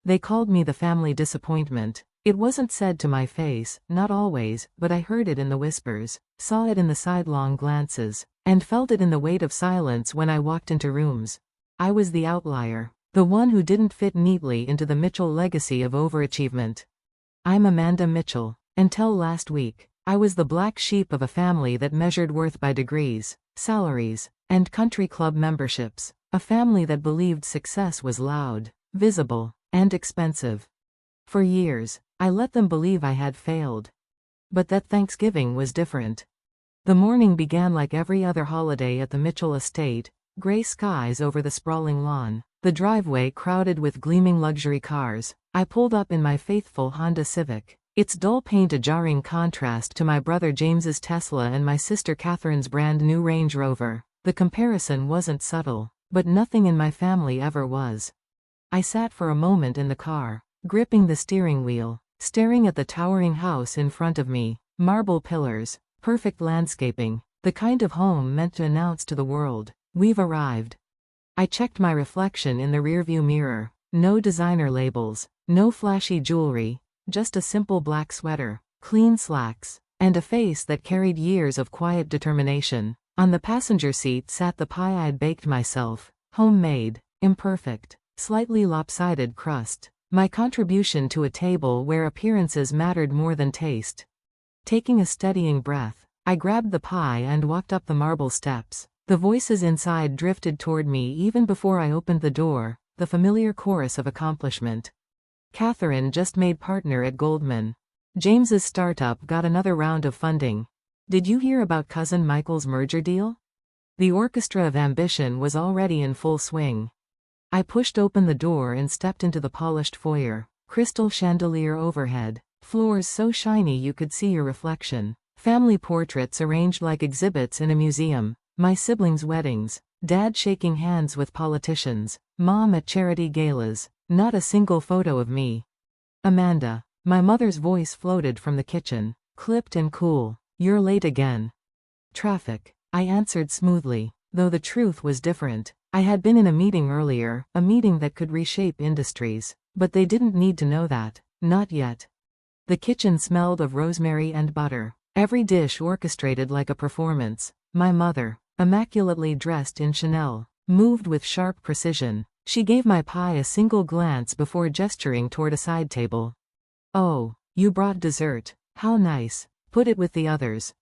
They called me the family disappointment. It wasn't said to my face, not always, but I heard it in the whispers, saw it in the sidelong glances, and felt it in the weight of silence when I walked into rooms. I was the outlier, the one who didn't fit neatly into the Mitchell legacy of overachievement. I'm Amanda Mitchell. Until last week, I was the black sheep of a family that measured worth by degrees, salaries, and country club memberships, a family that believed success was loud, visible, and expensive. For years, I let them believe I had failed. But that Thanksgiving was different. The morning began like every other holiday at the Mitchell estate, gray skies over the sprawling lawn, the driveway crowded with gleaming luxury cars. I pulled up in my faithful Honda Civic, its dull paint a jarring contrast to my brother James's Tesla and my sister Catherine's brand new Range Rover. The comparison wasn't subtle, but nothing in my family ever was. I sat for a moment in the car, gripping the steering wheel, staring at the towering house in front of me, marble pillars, perfect landscaping, the kind of home meant to announce to the world, "We've arrived." I checked my reflection in the rearview mirror. No designer labels, no flashy jewelry, just a simple black sweater, clean slacks, and a face that carried years of quiet determination. On the passenger seat sat the pie I'd baked myself, homemade, imperfect, slightly lopsided crust, my contribution to a table where appearances mattered more than taste. Taking a steadying breath, I grabbed the pie and walked up the marble steps. The voices inside drifted toward me even before I opened the door, the familiar chorus of accomplishment. Catherine just made partner at Goldman. James's startup got another round of funding. Did you hear about cousin Michael's merger deal? The orchestra of ambition was already in full swing. I pushed open the door and stepped into the polished foyer. Crystal chandelier overhead, floors so shiny you could see your reflection, family portraits arranged like exhibits in a museum, my siblings' weddings, dad shaking hands with politicians, mom at charity galas, not a single photo of me. Amanda, my mother's voice floated from the kitchen, clipped and cool. "You're late again." "Traffic," I answered smoothly, though the truth was different. I had been in a meeting earlier, a meeting that could reshape industries, but they didn't need to know that, not yet. The kitchen smelled of rosemary and butter, every dish orchestrated like a performance. My mother, immaculately dressed in Chanel, moved with sharp precision. She gave my pie a single glance before gesturing toward a side table. "Oh, you brought dessert. How nice. Put it with the others."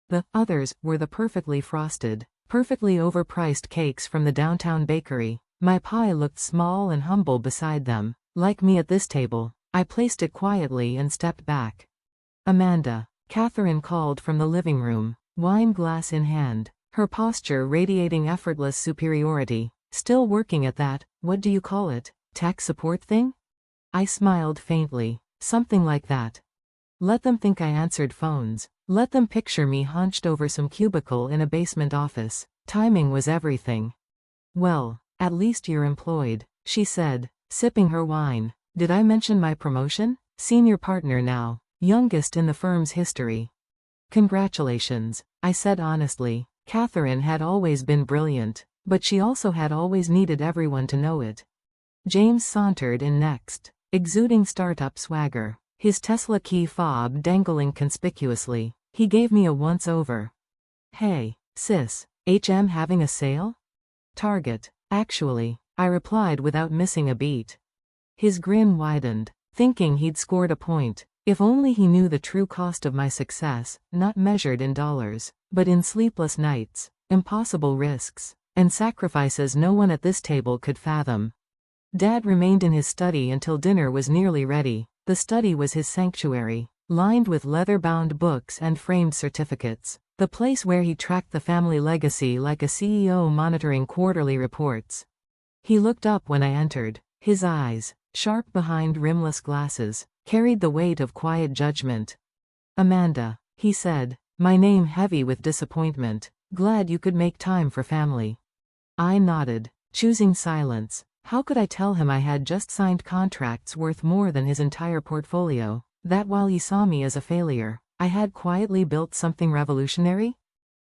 The others were the perfectly frosted, perfectly overpriced cakes from the downtown bakery. My pie looked small and humble beside them. Like me at this table, I placed it quietly and stepped back. "Amanda," Catherine called from the living room, wine glass in hand, her posture radiating effortless superiority. "Still working at that, what do you call it, tech support thing?" I smiled faintly. "Something like that." Let them think I answered phones. Let them picture me hunched over some cubicle in a basement office. Timing was everything. "Well, at least you're employed," she said, sipping her wine. "Did I mention my promotion? Senior partner now, youngest in the firm's history." "Congratulations," I said honestly. Catherine had always been brilliant, but she also had always needed everyone to know it. James sauntered in next, exuding startup swagger, his Tesla key fob dangling conspicuously. He gave me a once-over. "Hey, sis, HM having a sale?" "Target, actually," I replied without missing a beat. His grin widened, thinking he'd scored a point. If only he knew the true cost of my success, not measured in dollars, but in sleepless nights, impossible risks, and sacrifices no one at this table could fathom. Dad remained in his study until dinner was nearly ready. The study was his sanctuary, lined with leather-bound books and framed certificates, the place where he tracked the family legacy like a CEO monitoring quarterly reports. He looked up when I entered. His eyes, sharp behind rimless glasses, carried the weight of quiet judgment. "Amanda," he said, my name heavy with disappointment, "glad you could make time for family." I nodded, choosing silence. How could I tell him I had just signed contracts worth more than his entire portfolio, that while he saw me as a failure, I had quietly built something revolutionary?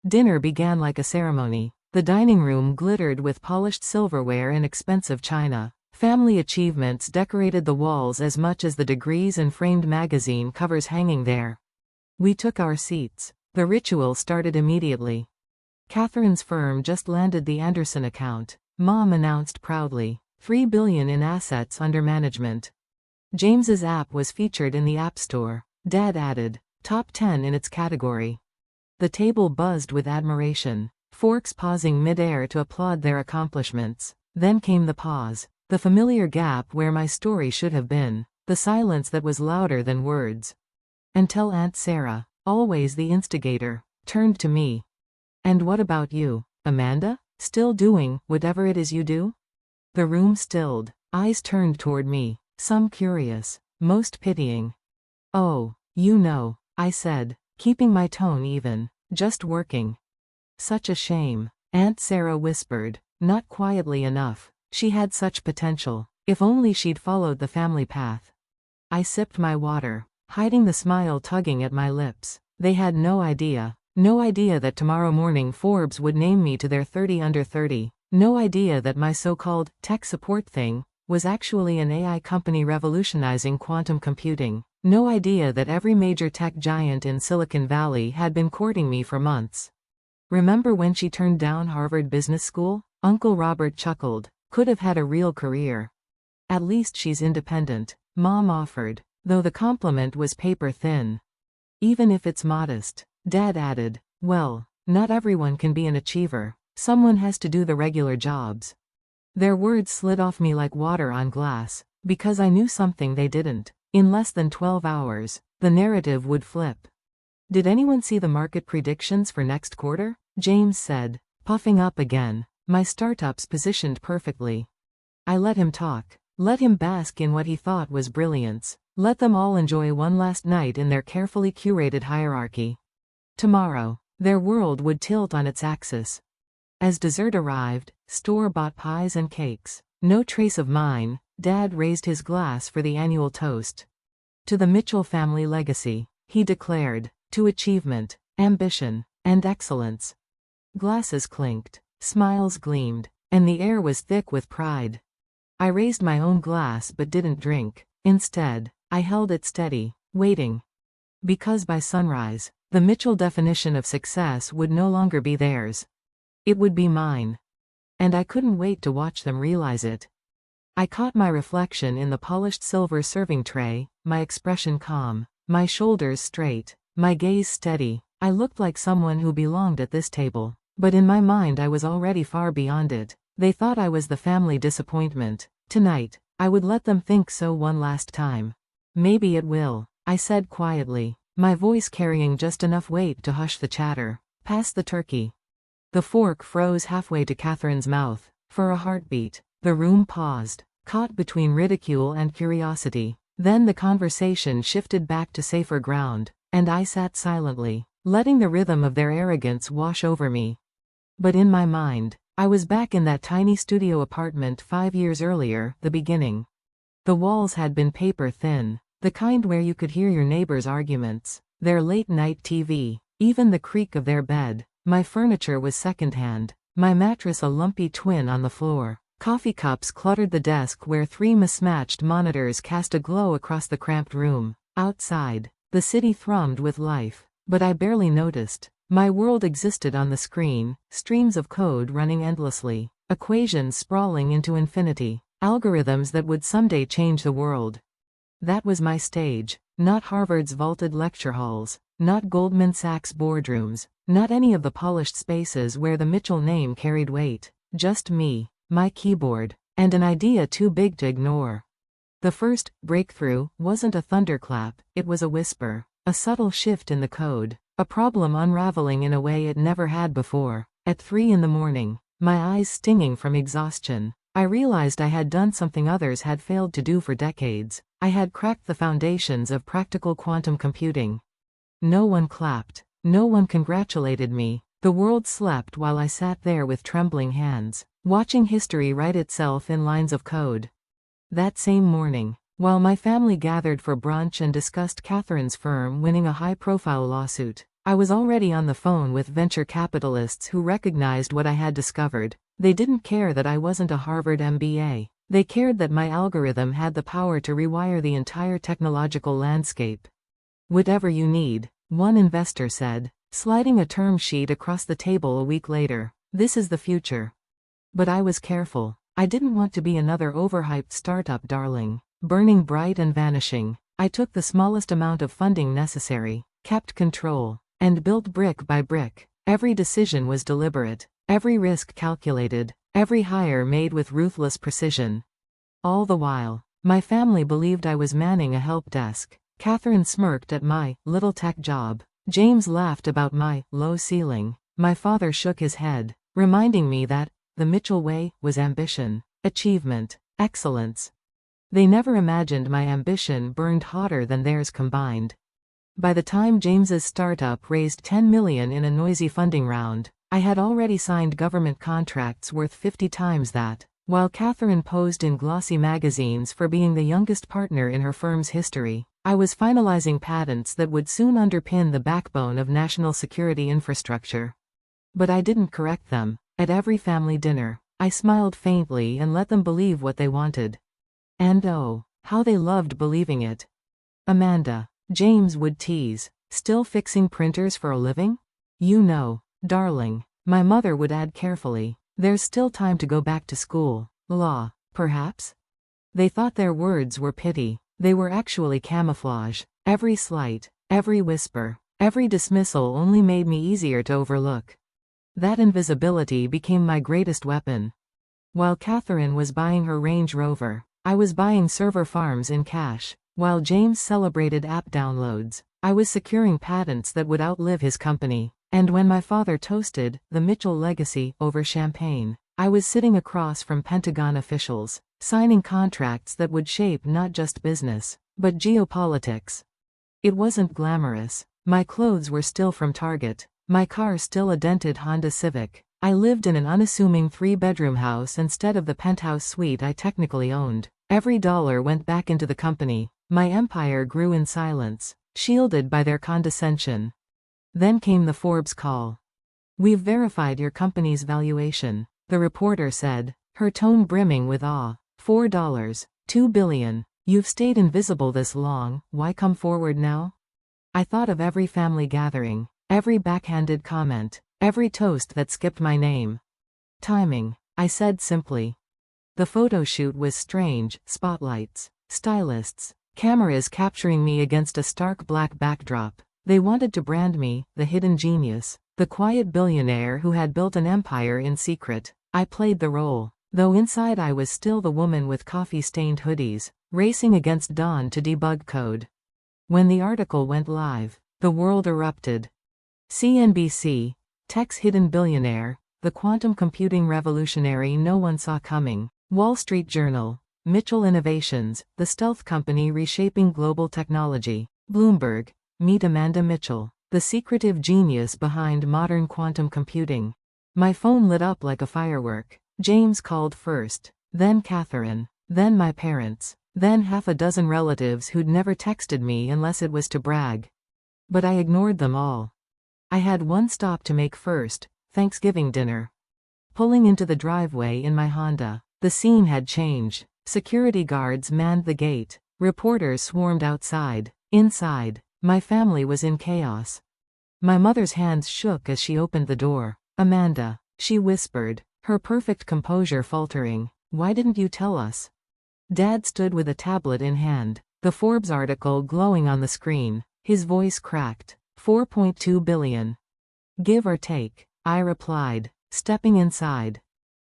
Dinner began like a ceremony. The dining room glittered with polished silverware and expensive china. Family achievements decorated the walls as much as the degrees and framed magazine covers hanging there. We took our seats. The ritual started immediately. Catherine's firm just landed the Anderson account, Mom announced proudly. $3 billion in assets under management. James's app was featured in the App Store. Dad added, top 10 in its category. The table buzzed with admiration, forks pausing mid-air to applaud their accomplishments. Then came the pause, the familiar gap where my story should have been, the silence that was louder than words. Until Aunt Sarah, always the instigator, turned to me. And what about you, Amanda? Still doing whatever it is you do? The room stilled, eyes turned toward me, some curious, most pitying. Oh, you know, I said, keeping my tone even, just working. Such a shame, Aunt Sarah whispered, not quietly enough. She had such potential, if only she'd followed the family path. I sipped my water, hiding the smile tugging at my lips. They had no idea that tomorrow morning Forbes would name me to their 30 under 30. No idea that my so-called tech support thing was actually an AI company revolutionizing quantum computing. No idea that every major tech giant in Silicon Valley had been courting me for months. Remember when she turned down Harvard Business School? Uncle Robert chuckled. Could have had a real career. At least she's independent, Mom offered, though the compliment was paper thin. Even if it's modest, Dad added, well, not everyone can be an achiever. Someone has to do the regular jobs. Their words slid off me like water on glass, because I knew something they didn't. In less than 12 hours, the narrative would flip. Did anyone see the market predictions for next quarter? James said, puffing up again. My startup's positioned perfectly. I let him talk. Let him bask in what he thought was brilliance. Let them all enjoy one last night in their carefully curated hierarchy. Tomorrow, their world would tilt on its axis. As dessert arrived, store-bought pies and cakes. No trace of mine. Dad raised his glass for the annual toast. To the Mitchell family legacy, he declared. To achievement, ambition, and excellence. Glasses clinked, smiles gleamed, and the air was thick with pride. I raised my own glass but didn't drink. Instead, I held it steady, waiting. Because by sunrise, the Mitchell definition of success would no longer be theirs. It would be mine. And I couldn't wait to watch them realize it. I caught my reflection in the polished silver serving tray, my expression calm, my shoulders straight, my gaze steady. I looked like someone who belonged at this table, but in my mind I was already far beyond it. They thought I was the family disappointment. Tonight, I would let them think so one last time. Maybe it will, I said quietly, my voice carrying just enough weight to hush the chatter. Pass the turkey. The fork froze halfway to Catherine's mouth. For a heartbeat, the room paused, caught between ridicule and curiosity. Then the conversation shifted back to safer ground, and I sat silently, letting the rhythm of their arrogance wash over me. But in my mind, I was back in that tiny studio apartment 5 years earlier, the beginning. The walls had been paper thin, the kind where you could hear your neighbors' arguments, their late-night TV, even the creak of their bed. My furniture was secondhand, my mattress a lumpy twin on the floor. Coffee cups cluttered the desk where 3 mismatched monitors cast a glow across the cramped room. Outside, the city thrummed with life, but I barely noticed. My world existed on the screen, streams of code running endlessly, equations sprawling into infinity, algorithms that would someday change the world. That was my stage, not Harvard's vaulted lecture halls, not Goldman Sachs boardrooms, not any of the polished spaces where the Mitchell name carried weight, just me, my keyboard, and an idea too big to ignore. The first breakthrough wasn't a thunderclap, it was a whisper, a subtle shift in the code, a problem unraveling in a way it never had before. At 3 in the morning, my eyes stinging from exhaustion, I realized I had done something others had failed to do for decades. I had cracked the foundations of practical quantum computing. No one clapped. No one congratulated me. The world slept while I sat there with trembling hands, watching history write itself in lines of code. That same morning, while my family gathered for brunch and discussed Catherine's firm winning a high-profile lawsuit, I was already on the phone with venture capitalists who recognized what I had discovered. They didn't care that I wasn't a Harvard MBA. They cared that my algorithm had the power to rewire the entire technological landscape. Whatever you need, one investor said, sliding a term sheet across the table a week later. This is the future. But I was careful. I didn't want to be another overhyped startup darling, burning bright and vanishing. I took the smallest amount of funding necessary, kept control, and built brick by brick. Every decision was deliberate, every risk calculated, every hire made with ruthless precision. All the while, my family believed I was manning a help desk. Catherine smirked at my little tech job. James laughed about my low ceiling. My father shook his head, reminding me that the Mitchell way was ambition, achievement, excellence. They never imagined my ambition burned hotter than theirs combined. By the time James's startup raised $10 million in a noisy funding round, I had already signed government contracts worth 50 times that, while Catherine posed in glossy magazines for being the youngest partner in her firm's history. I was finalizing patents that would soon underpin the backbone of national security infrastructure. But I didn't correct them. At every family dinner, I smiled faintly and let them believe what they wanted. And oh, how they loved believing it. Amanda, James would tease, still fixing printers for a living? You know, darling, my mother would add carefully, there's still time to go back to school. Law, perhaps? They thought their words were pity. They were actually camouflage. Every slight, every whisper, every dismissal only made me easier to overlook. That invisibility became my greatest weapon. While Catherine was buying her Range Rover, I was buying server farms in cash. While James celebrated app downloads, I was securing patents that would outlive his company. And when my father toasted the Mitchell legacy over champagne, I was sitting across from Pentagon officials, signing contracts that would shape not just business, but geopolitics. It wasn't glamorous. My clothes were still from Target. My car still a dented Honda Civic. I lived in an unassuming 3-bedroom house instead of the penthouse suite I technically owned. Every dollar went back into the company. My empire grew in silence, shielded by their condescension. Then came the Forbes call. "We've verified your company's valuation," the reporter said, her tone brimming with awe. $4, $2 billion. You've stayed invisible this long, why come forward now? I thought of every family gathering, every backhanded comment, every toast that skipped my name. Timing, I said simply. The photo shoot was strange, spotlights, stylists, cameras capturing me against a stark black backdrop. They wanted to brand me, the hidden genius, the quiet billionaire who had built an empire in secret. I played the role, though inside I was still the woman with coffee-stained hoodies, racing against dawn to debug code. When the article went live, the world erupted. CNBC, tech's hidden billionaire, the quantum computing revolutionary no one saw coming. Wall Street Journal, Mitchell Innovations, the stealth company reshaping global technology. Bloomberg, meet Amanda Mitchell, the secretive genius behind modern quantum computing. My phone lit up like a firework. James called first, then Catherine, then my parents, then half a dozen relatives who'd never texted me unless it was to brag. But I ignored them all. I had one stop to make first, Thanksgiving dinner. Pulling into the driveway in my Honda, the scene had changed. Security guards manned the gate. Reporters swarmed outside. Inside, my family was in chaos. My mother's hands shook as she opened the door. "Amanda," she whispered, her perfect composure faltering, "why didn't you tell us?" Dad stood with a tablet in hand, the Forbes article glowing on the screen. His voice cracked. $4.2 billion. Give or take, I replied, stepping inside.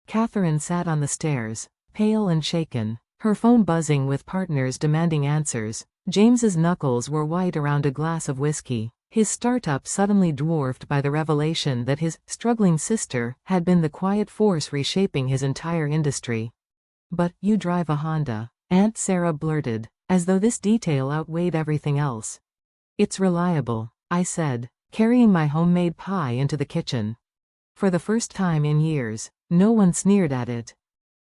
Catherine sat on the stairs, pale and shaken, her phone buzzing with partners demanding answers. James's knuckles were white around a glass of whiskey, his startup suddenly dwarfed by the revelation that his struggling sister had been the quiet force reshaping his entire industry. "But you drive a Honda," Aunt Sarah blurted, as though this detail outweighed everything else. "It's reliable," I said, carrying my homemade pie into the kitchen. For the first time in years, no one sneered at it.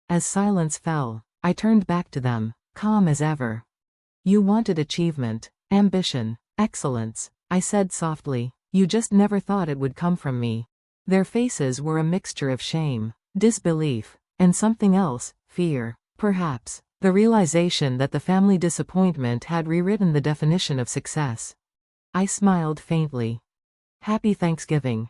As silence fell, I turned back to them, calm as ever. "You wanted achievement, ambition, excellence," I said softly. "You just never thought it would come from me." Their faces were a mixture of shame, disbelief, and something else, fear. Perhaps, the realization that the family disappointment had rewritten the definition of success. I smiled faintly. Happy Thanksgiving.